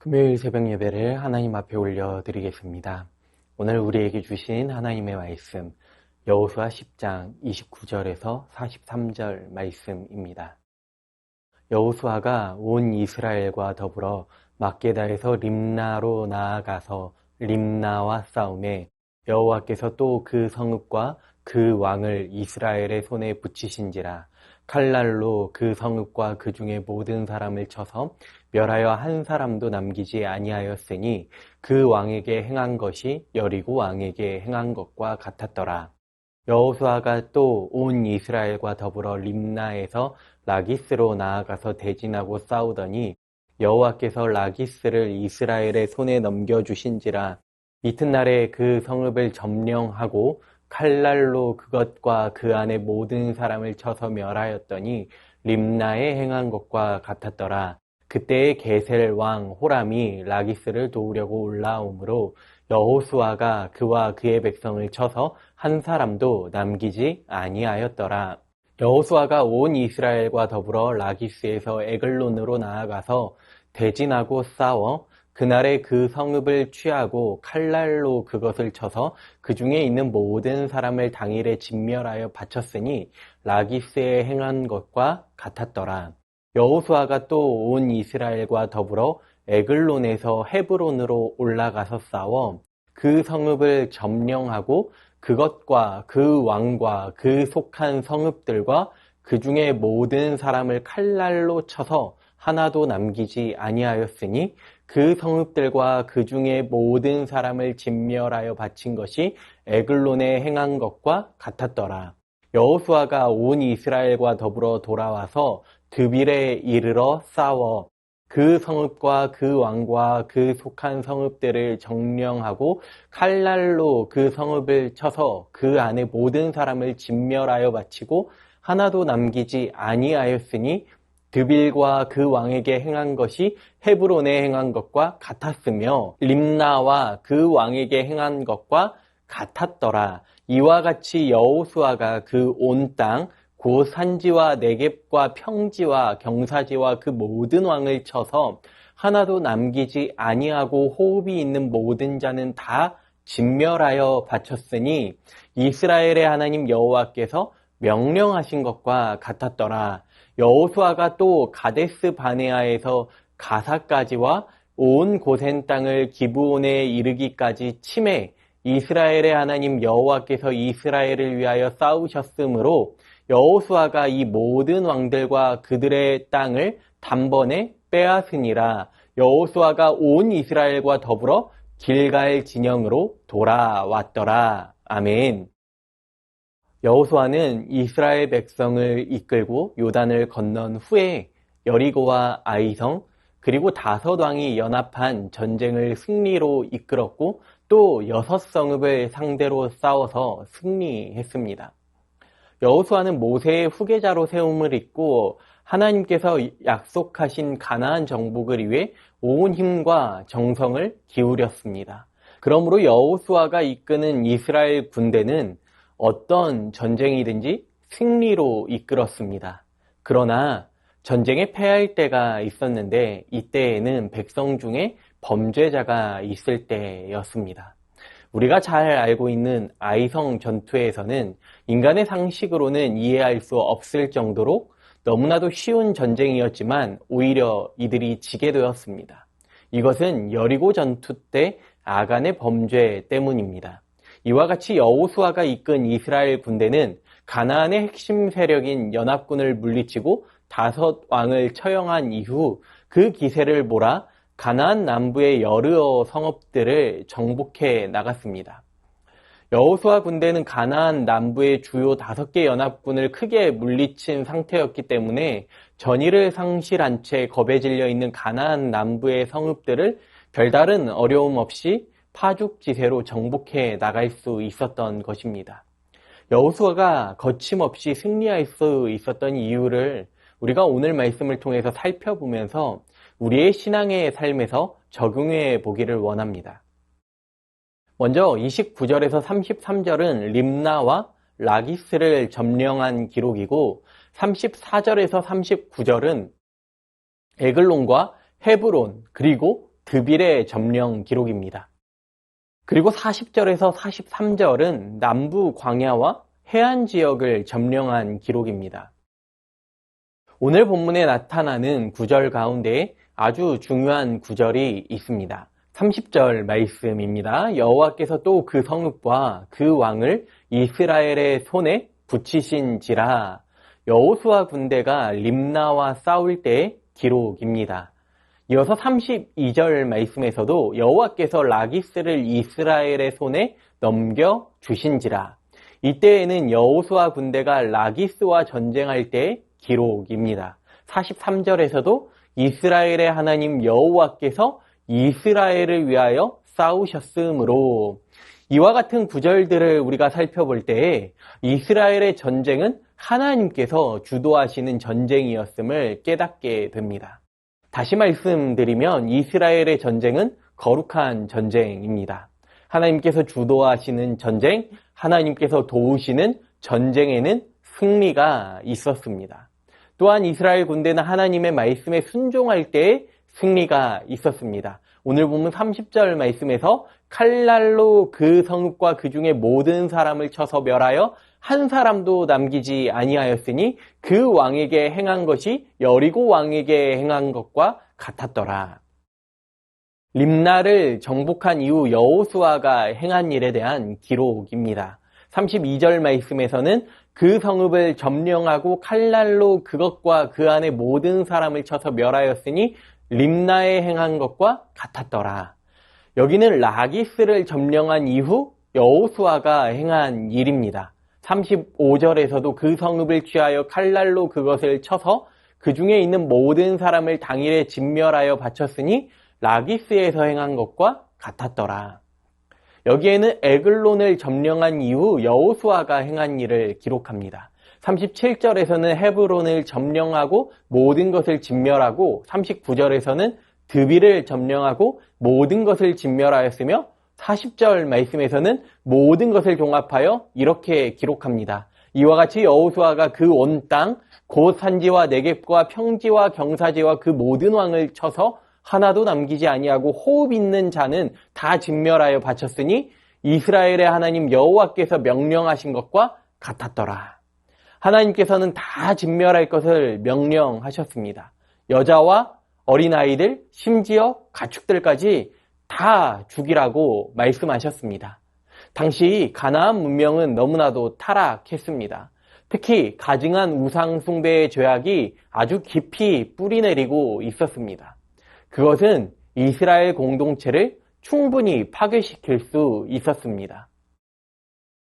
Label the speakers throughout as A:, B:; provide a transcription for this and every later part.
A: 금요일 새벽 예배를 하나님 앞에 올려드리겠습니다. 오늘 우리에게 주신 하나님의 말씀, 여호수아 10장 29절에서 43절 말씀입니다. 여호수아가 온 이스라엘과 더불어 막게다에서 림나로 나아가서 림나와 싸움에 여호와께서 또 그 성읍과 그 왕을 이스라엘의 손에 붙이신지라. 칼날로 그 성읍과 그 중에 모든 사람을 쳐서 멸하여 한 사람도 남기지 아니하였으니 그 왕에게 행한 것이 여리고 왕에게 행한 것과 같았더라. 여호수아가 또 온 이스라엘과 더불어 림나에서 라기스로 나아가서 대진하고 싸우더니 여호와께서 라기스를 이스라엘의 손에 넘겨주신지라. 이튿날에 그 성읍을 점령하고 칼날로 그것과 그 안에 모든 사람을 쳐서 멸하였더니 림나에 행한 것과 같았더라. 그때의 게셀 왕 호람이 라기스를 도우려고 올라오므로 여호수아가 그와 그의 백성을 쳐서 한 사람도 남기지 아니하였더라. 여호수아가 온 이스라엘과 더불어 라기스에서 에글론으로 나아가서 대진하고 싸워 그날에 그 성읍을 취하고 칼날로 그것을 쳐서 그 중에 있는 모든 사람을 당일에 진멸하여 바쳤으니 라기스에 행한 것과 같았더라. 여호수아가 또 온 이스라엘과 더불어 에글론에서 헤브론으로 올라가서 싸워 그 성읍을 점령하고 그것과 그 왕과 그 속한 성읍들과 그 중에 모든 사람을 칼날로 쳐서 하나도 남기지 아니하였으니 그 성읍들과 그 중에 모든 사람을 진멸하여 바친 것이 에글론에 행한 것과 같았더라. 여호수아가 온 이스라엘과 더불어 돌아와서 드빌에 이르러 싸워 그 성읍과 그 왕과 그 속한 성읍들을 점령하고 칼날로 그 성읍을 쳐서 그 안에 모든 사람을 진멸하여 바치고 하나도 남기지 아니하였으니 드빌과 그 왕에게 행한 것이 헤브론에 행한 것과 같았으며 림나와 그 왕에게 행한 것과 같았더라. 이와 같이 여호수아가 그 온 땅 곧 산지와 네겝과 평지와 경사지와 그 모든 왕을 쳐서 하나도 남기지 아니하고 호흡이 있는 모든 자는 다 진멸하여 바쳤으니 이스라엘의 하나님 여호와께서 명령하신 것과 같았더라. 여호수아가 또 가데스 바네아에서 가사까지와 온 고센 땅을 기브온에 이르기까지 치매 이스라엘의 하나님 여호와께서 이스라엘을 위하여 싸우셨으므로 여호수아가 이 모든 왕들과 그들의 땅을 단번에 빼앗으니라. 여호수아가 온 이스라엘과 더불어 길갈 진영으로 돌아왔더라. 아멘. 여호수아는 이스라엘 백성을 이끌고 요단을 건넌 후에 여리고와 아이성 그리고 5왕이 연합한 전쟁을 승리로 이끌었고 또 6성읍을 상대로 싸워서 승리했습니다. 여호수아는 모세의 후계자로 세움을 입고 하나님께서 약속하신 가나안 정복을 위해 온 힘과 정성을 기울였습니다. 그러므로 여호수아가 이끄는 이스라엘 군대는 어떤 전쟁이든지 승리로 이끌었습니다. 그러나 전쟁에 패할 때가 있었는데 이때에는 백성 중에 범죄자가 있을 때였습니다. 우리가 잘 알고 있는 아이성 전투에서는 인간의 상식으로는 이해할 수 없을 정도로 너무나도 쉬운 전쟁이었지만 오히려 이들이 지게 되었습니다. 이것은 여리고 전투 때 아간의 범죄 때문입니다. 이와 같이 여호수아가 이끈 이스라엘 군대는 가나안의 핵심 세력인 연합군을 물리치고 5왕을 처형한 이후 그 기세를 몰아 가나안 남부의 여러 성읍들을 정복해 나갔습니다. 여호수아 군대는 가나안 남부의 주요 5개 연합군을 크게 물리친 상태였기 때문에 전의를 상실한 채 겁에 질려 있는 가나안 남부의 성읍들을 별다른 어려움 없이 파죽지세로 정복해 나갈 수 있었던 것입니다. 여호수아가 거침없이 승리할 수 있었던 이유를 우리가 오늘 말씀을 통해서 살펴보면서 우리의 신앙의 삶에서 적용해 보기를 원합니다. 먼저 29절에서 33절은 림나와 라기스를 점령한 기록이고 34절에서 39절은 에글론과 헤브론 그리고 드빌의 점령 기록입니다. 그리고 40절에서 43절은 남부 광야와 해안 지역을 점령한 기록입니다. 오늘 본문에 나타나는 구절 가운데 아주 중요한 구절이 있습니다. 30절 말씀입니다. 여호와께서 또 그 성읍과 그 왕을 이스라엘의 손에 붙이신지라. 여호수아 군대가 림나와 싸울 때의 기록입니다. 이어서 32절 말씀에서도 여호와께서 라기스를 이스라엘의 손에 넘겨주신지라. 이때에는 여호수아 군대가 라기스와 전쟁할 때의 기록입니다. 43절에서도 이스라엘의 하나님 여호와께서 이스라엘을 위하여 싸우셨으므로, 이와 같은 구절들을 우리가 살펴볼 때에 이스라엘의 전쟁은 하나님께서 주도하시는 전쟁이었음을 깨닫게 됩니다. 다시 말씀드리면 이스라엘의 전쟁은 거룩한 전쟁입니다. 하나님께서 주도하시는 전쟁, 하나님께서 도우시는 전쟁에는 승리가 있었습니다. 또한 이스라엘 군대는 하나님의 말씀에 순종할 때에 승리가 있었습니다. 오늘 보면 30절 말씀에서 칼날로 그 성읍과 그 중에 모든 사람을 쳐서 멸하여 한 사람도 남기지 아니하였으니 그 왕에게 행한 것이 여리고 왕에게 행한 것과 같았더라. 림나를 정복한 이후 여호수아가 행한 일에 대한 기록입니다. 32절 말씀에서는 그 성읍을 점령하고 칼날로 그것과 그 안에 모든 사람을 쳐서 멸하였으니 림나에 행한 것과 같았더라. 여기는 라기스를 점령한 이후 여호수아가 행한 일입니다. 35절에서도 그 성읍을 취하여 칼날로 그것을 쳐서 그 중에 있는 모든 사람을 당일에 진멸하여 바쳤으니 라기스에서 행한 것과 같았더라. 여기에는 에글론을 점령한 이후 여호수아가 행한 일을 기록합니다. 37절에서는 헤브론을 점령하고 모든 것을 진멸하고 39절에서는 드빌을 점령하고 모든 것을 진멸하였으며 40절 말씀에서는 모든 것을 종합하여 이렇게 기록합니다. 이와 같이 여호수아가 그 온 땅, 곧 산지와 네겝과 평지와 경사지와 그 모든 왕을 쳐서 하나도 남기지 아니하고 호흡 있는 자는 다 진멸하여 바쳤으니 이스라엘의 하나님 여호와께서 명령하신 것과 같았더라. 하나님께서는 다 진멸할 것을 명령하셨습니다. 여자와 어린아이들, 심지어 가축들까지 다 죽이라고 말씀하셨습니다. 당시 가나안 문명은 너무나도 타락했습니다. 특히 가증한 우상 숭배의 죄악이 아주 깊이 뿌리내리고 있었습니다. 그것은 이스라엘 공동체를 충분히 파괴시킬 수 있었습니다.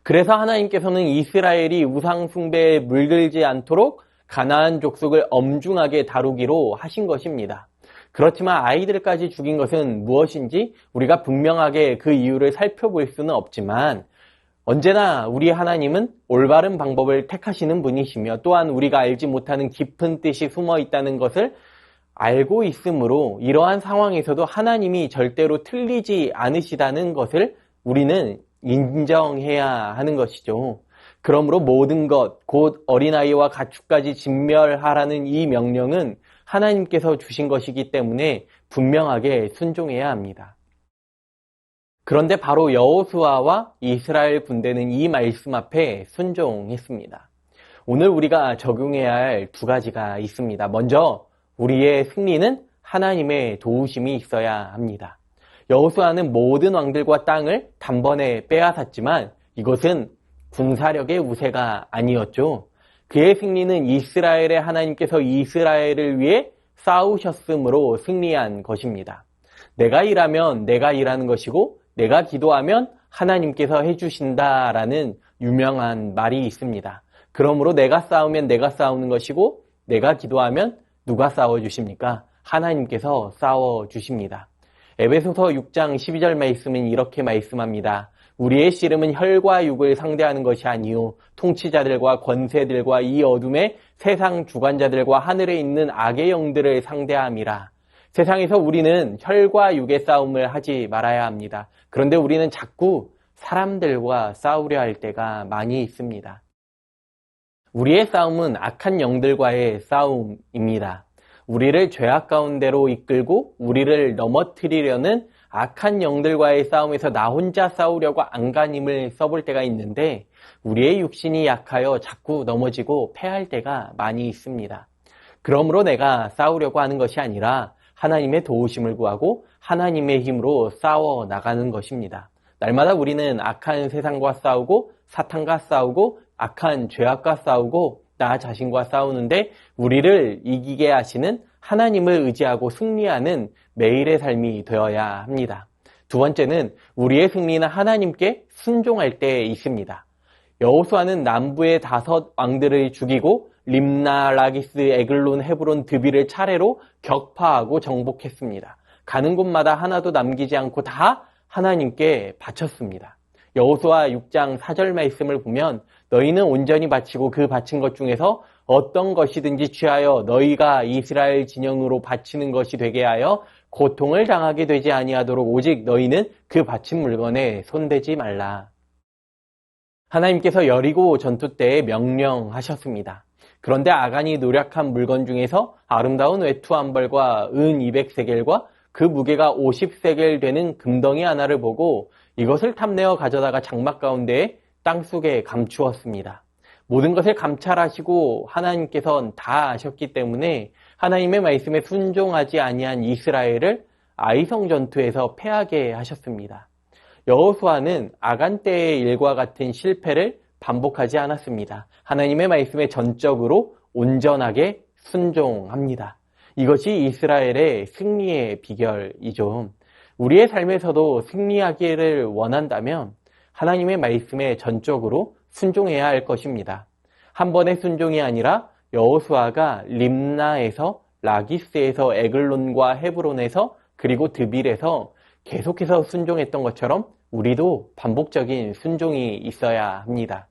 A: 그래서 하나님께서는 이스라엘이 우상 숭배에 물들지 않도록 가나안 족속을 엄중하게 다루기로 하신 것입니다. 그렇지만 아이들까지 죽인 것은 무엇인지 우리가 분명하게 그 이유를 살펴볼 수는 없지만 언제나 우리 하나님은 올바른 방법을 택하시는 분이시며 또한 우리가 알지 못하는 깊은 뜻이 숨어 있다는 것을 알고 있으므로 이러한 상황에서도 하나님이 절대로 틀리지 않으시다는 것을 우리는 인정해야 하는 것이죠. 그러므로 모든 것, 곧 어린아이와 가축까지 진멸하라는 이 명령은 하나님께서 주신 것이기 때문에 분명하게 순종해야 합니다. 그런데 바로 여호수아와 이스라엘 군대는 이 말씀 앞에 순종했습니다. 오늘 우리가 적용해야 할 두 가지가 있습니다. 먼저 우리의 승리는 하나님의 도우심이 있어야 합니다. 여호수아는 모든 왕들과 땅을 단번에 빼앗았지만 이것은 군사력의 우세가 아니었죠. 그의 승리는 이스라엘의 하나님께서 이스라엘을 위해 싸우셨으므로 승리한 것입니다. 내가 일하면 내가 일하는 것이고 내가 기도하면 하나님께서 해주신다라는 유명한 말이 있습니다. 그러므로 내가 싸우면 내가 싸우는 것이고 내가 기도하면 누가 싸워주십니까? 하나님께서 싸워주십니다. 에베소서 6장 12절 말씀은 이렇게 말씀합니다. 우리의 씨름은 혈과 육을 상대하는 것이 아니요 통치자들과 권세들과 이 어둠의 세상 주관자들과 하늘에 있는 악의 영들을 상대함이라. 세상에서 우리는 혈과 육의 싸움을 하지 말아야 합니다. 그런데 우리는 자꾸 사람들과 싸우려 할 때가 많이 있습니다. 우리의 싸움은 악한 영들과의 싸움입니다. 우리를 죄악 가운데로 이끌고 우리를 넘어뜨리려는 악한 영들과의 싸움에서 나 혼자 싸우려고 안간힘을 써볼 때가 있는데 우리의 육신이 약하여 자꾸 넘어지고 패할 때가 많이 있습니다. 그러므로 내가 싸우려고 하는 것이 아니라 하나님의 도우심을 구하고 하나님의 힘으로 싸워 나가는 것입니다. 날마다 우리는 악한 세상과 싸우고 사탄과 싸우고 악한 죄악과 싸우고 나 자신과 싸우는데 우리를 이기게 하시는 하나님을 의지하고 승리하는 매일의 삶이 되어야 합니다. 두 번째는 우리의 승리는 하나님께 순종할 때 있습니다. 여호수아는 남부의 5 왕들을 죽이고 림나, 라기스, 에글론, 헤브론, 드비를 차례로 격파하고 정복했습니다. 가는 곳마다 하나도 남기지 않고 다 하나님께 바쳤습니다. 여호수아 6장 4절 말씀을 보면 너희는 온전히 바치고 그 바친 것 중에서 어떤 것이든지 취하여 너희가 이스라엘 진영으로 바치는 것이 되게 하여 고통을 당하게 되지 아니하도록 오직 너희는 그 바친 물건에 손대지 말라. 하나님께서 여리고 전투 때에 명령하셨습니다. 그런데 아간이 노력한 물건 중에서 아름다운 외투 한 벌과 은 200세겔과 그 무게가 50세겔 되는 금덩이 하나를 보고 이것을 탐내어 가져다가 장막 가운데에 땅속에 감추었습니다. 모든 것을 감찰하시고 하나님께서는 다 아셨기 때문에 하나님의 말씀에 순종하지 아니한 이스라엘을 아이성 전투에서 패하게 하셨습니다. 여호수아는 아간 때의 일과 같은 실패를 반복하지 않았습니다. 하나님의 말씀에 전적으로 온전하게 순종합니다. 이것이 이스라엘의 승리의 비결이죠. 우리의 삶에서도 승리하기를 원한다면 하나님의 말씀에 전적으로 순종해야 할 것입니다. 한 번의 순종이 아니라 여호수아가 림나에서 라기스에서 에글론과 헤브론에서 그리고 드빌에서 계속해서 순종했던 것처럼 우리도 반복적인 순종이 있어야 합니다.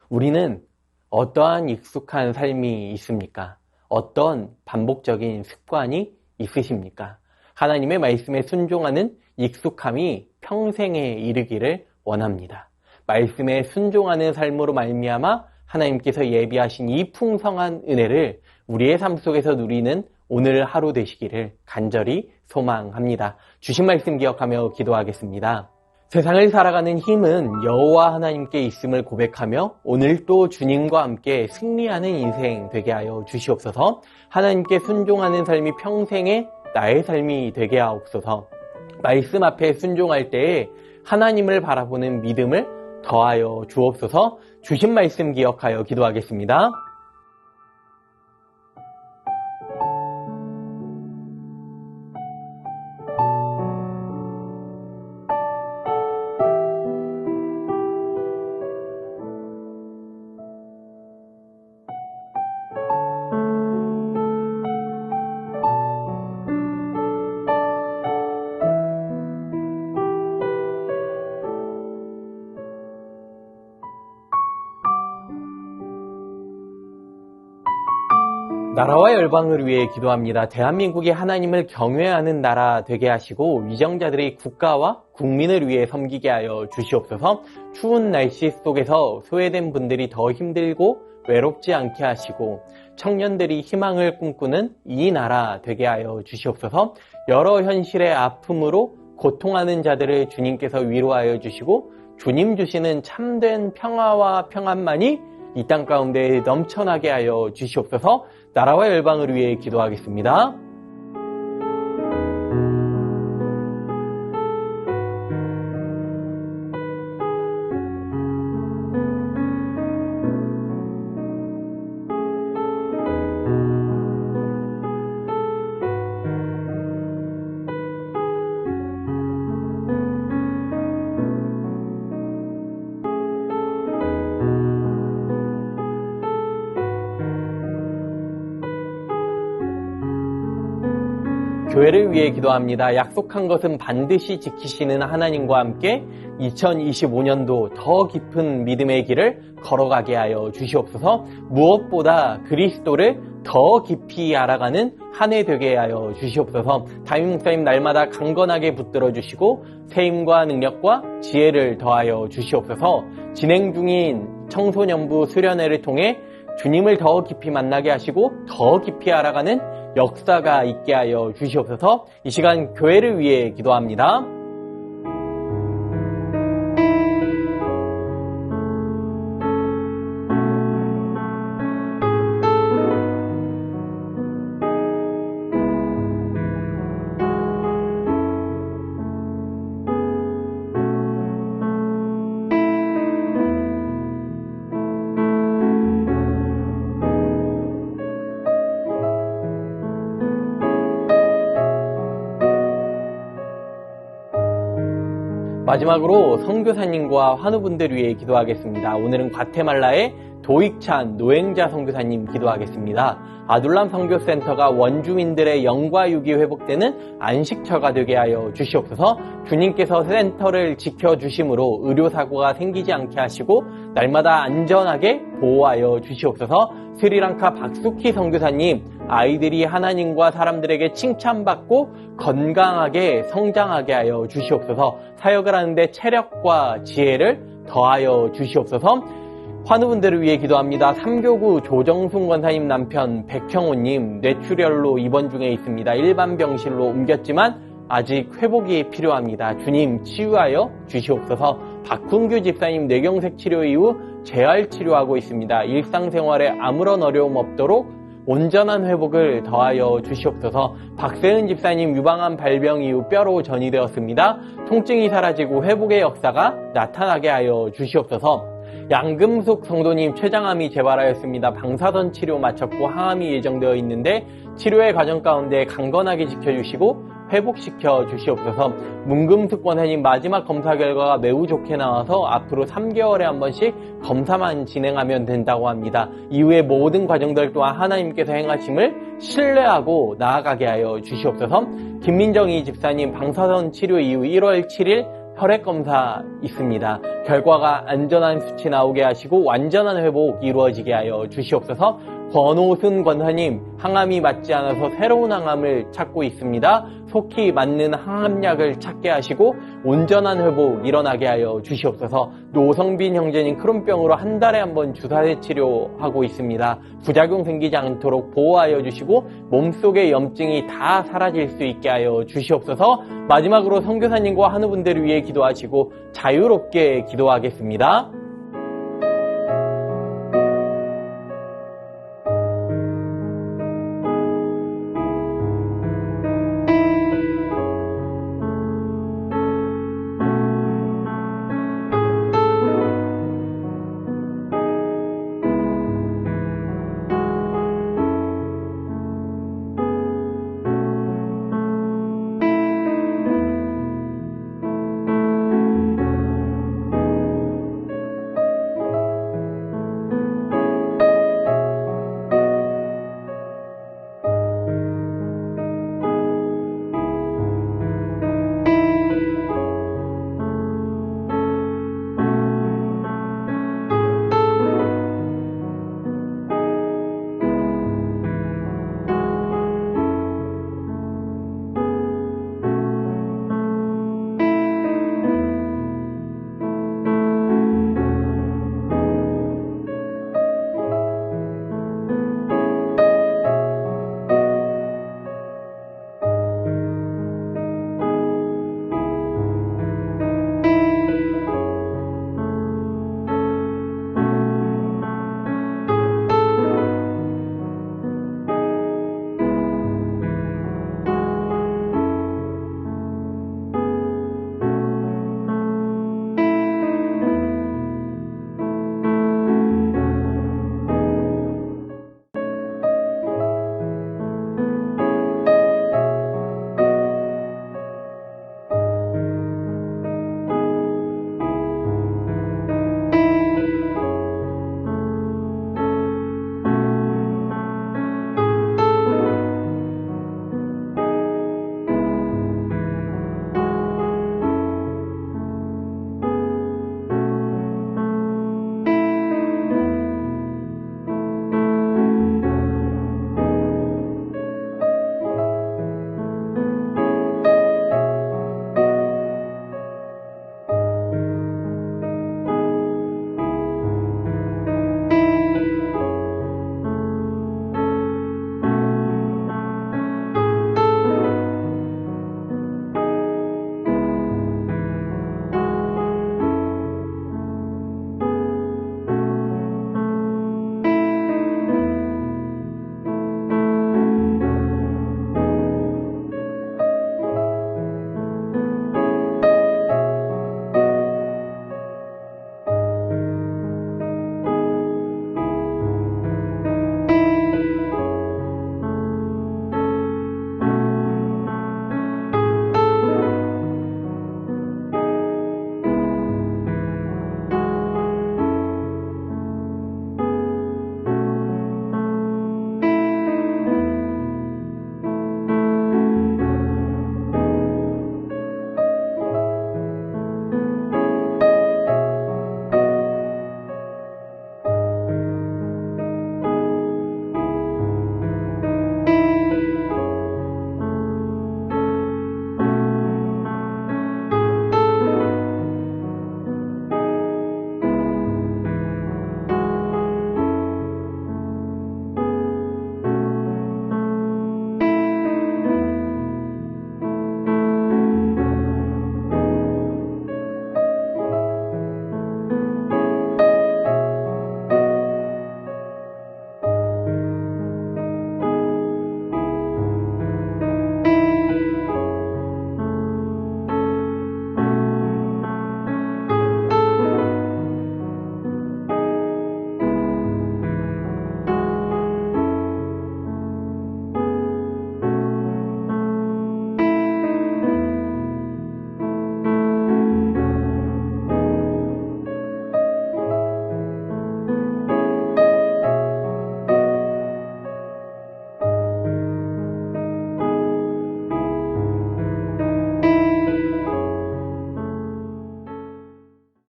A: 우리는 어떠한 익숙한 삶이 있습니까? 어떤 반복적인 습관이 있으십니까? 하나님의 말씀에 순종하는 익숙함이 평생에 이르기를 원합니다. 말씀에 순종하는 삶으로 말미암아 하나님께서 예비하신 이 풍성한 은혜를 우리의 삶 속에서 누리는 오늘 하루 되시기를 간절히 소망합니다. 주신 말씀 기억하며 기도하겠습니다. 세상을 살아가는 힘은 여호와 하나님께 있음을 고백하며 오늘 또 주님과 함께 승리하는 인생 되게 하여 주시옵소서. 하나님께 순종하는 삶이 평생의 나의 삶이 되게 하옵소서. 말씀 앞에 순종할 때에 하나님을 바라보는 믿음을 더하여 주옵소서. 주신 말씀 기억하여 기도하겠습니다. 나라와 열방을 위해 기도합니다. 대한민국이 하나님을 경외하는 나라 되게 하시고 위정자들이 국가와 국민을 위해 섬기게 하여 주시옵소서. 추운 날씨 속에서 소외된 분들이 더 힘들고 외롭지 않게 하시고 청년들이 희망을 꿈꾸는 이 나라 되게 하여 주시옵소서. 여러 현실의 아픔으로 고통하는 자들을 주님께서 위로하여 주시고 주님 주시는 참된 평화와 평안만이 이 땅 가운데 넘쳐나게 하여 주시옵소서. 나라와 열방을 위해 기도하겠습니다. 교회를 위해 기도합니다. 약속한 것은 반드시 지키시는 하나님과 함께 2025년도 더 깊은 믿음의 길을 걸어가게 하여 주시옵소서. 무엇보다 그리스도를 더 깊이 알아가는 한 해 되게 하여 주시옵소서. 담임 목사님 날마다 강건하게 붙들어 주시고 세임과 능력과 지혜를 더하여 주시옵소서. 진행 중인 청소년부 수련회를 통해 주님을 더 깊이 만나게 하시고 더 깊이 알아가는 역사가 있게 하여 주시옵소서. 이 시간 교회를 위해 기도합니다. 마지막으로 선교사님과 환우분들 위해 기도하겠습니다. 오늘은 과테말라의 도익찬 노행자 선교사님 기도하겠습니다. 아둘람 선교센터가 원주민들의 영과 육이 회복되는 안식처가 되게 하여 주시옵소서. 주님께서 센터를 지켜주심으로 의료사고가 생기지 않게 하시고 날마다 안전하게 보호하여 주시옵소서. 스리랑카 박수키 선교사님, 아이들이 하나님과 사람들에게 칭찬받고 건강하게 성장하게 하여 주시옵소서. 사역을 하는데 체력과 지혜를 더하여 주시옵소서. 환우분들을 위해 기도합니다. 3교구 조정순 권사님 남편 백형호님 뇌출혈로 입원 중에 있습니다. 일반 병실로 옮겼지만 아직 회복이 필요합니다. 주님 치유하여 주시옵소서. 박훈규 집사님 뇌경색 치료 이후 재활 치료하고 있습니다. 일상생활에 아무런 어려움 없도록 온전한 회복을 더하여 주시옵소서. 박세은 집사님 유방암 발병 이후 뼈로 전이되었습니다. 통증이 사라지고 회복의 역사가 나타나게 하여 주시옵소서. 양금숙 성도님 췌장암이 재발하였습니다. 방사선 치료 마쳤고 항암이 예정되어 있는데 치료의 과정 가운데 강건하게 지켜주시고 회복시켜 주시옵소서. 문금숙 권사님 마지막 검사 결과가 매우 좋게 나와서 앞으로 3개월에 한 번씩 검사만 진행하면 된다고 합니다. 이후의 모든 과정들 또한 하나님께서 행하심을 신뢰하고 나아가게 하여 주시옵소서. 김민정희 집사님 방사선 치료 이후 1월 7일 혈액검사 있습니다. 결과가 안전한 수치 나오게 하시고 완전한 회복 이루어지게 하여 주시옵소서. 권오순 권사님 항암이 맞지 않아서 새로운 항암을 찾고 있습니다. 속히 맞는 항암약을 찾게 하시고 온전한 회복 일어나게 하여 주시옵소서. 노성빈 형제님 크론병으로 한 달에 한 번 주사제 치료하고 있습니다. 부작용 생기지 않도록 보호하여 주시고 몸속의 염증이 다 사라질 수 있게 하여 주시옵소서. 마지막으로 선교사님과 환우분들을 위해 기도하시고 자유롭게 기도하겠습니다.